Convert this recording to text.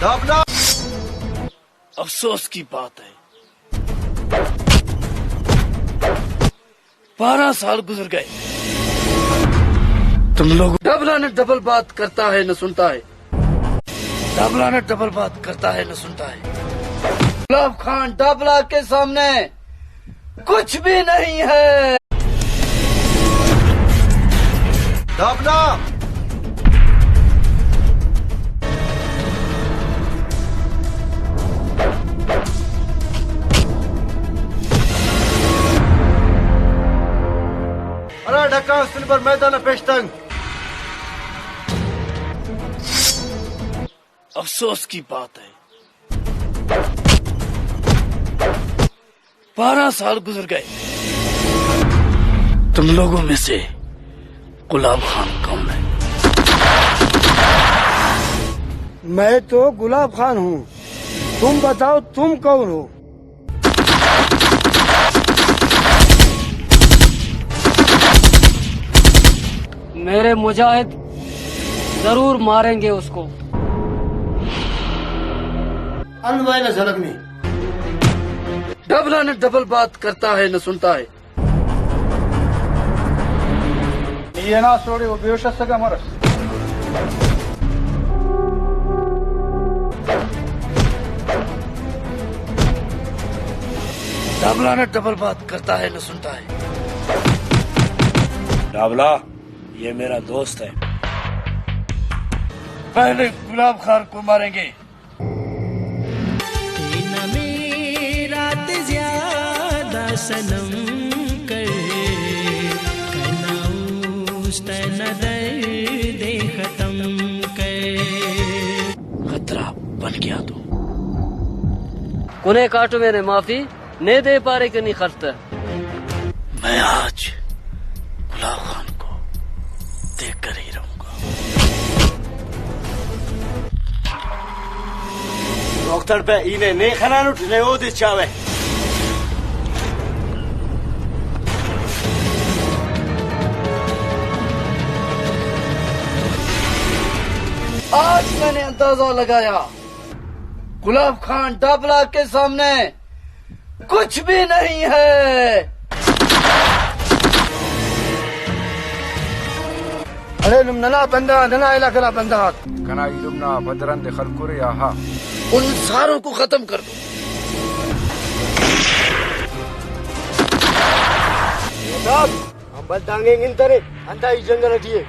दाबला। अफसोस की बात है 12 साल गुजर गए। तुम लोग डबला ने डबल बात करता है न सुनता है। डबला ने डबल बात करता है न सुनता है। गुलाब खान डबला के सामने कुछ भी नहीं है। दाबला। अरे ढक्का सिल्वर मैदान पेशतंग। अफसोस की बात है 12 साल गुजर गए। तुम लोगों में से गुलाब खान कौन है? मैं तो गुलाब खान हूँ। तुम बताओ तुम कौन हो? मेरे मुजाहिद जरूर मारेंगे उसको। अनवाइला झलकनी। डबला ने डबल बात करता है न सुनता है। ये ना छोड़े वो बेहोश सका मरस। डबला ने डबल बात करता है न सुनता है। डाबला, ये मेरा दोस्त है। पहले गुलाब खान को मारेंगे। रात ज्यादा सनम कर दर्द खत्म कर। खतरा बन गया तू। कुने काटो मैंने माफी नहीं दे पा रहे कि नहीं खर्च। मैं आज गुलाब खान को देख कर ही रहूंगा। डॉक्टर पे इन्हें नहीं खाना उठने वो दे चावे। आज मैंने अंदाजा लगाया गुलाब खान डबला के सामने कुछ भी नहीं है। अरे नना बंदा नना इला कला बंदा कना इलुमना बदरन दे खलकुरे आहा। उन सारों को खत्म कर दो। हम बल टांगेंगे इन तरह अंता इस जंगल हटिए।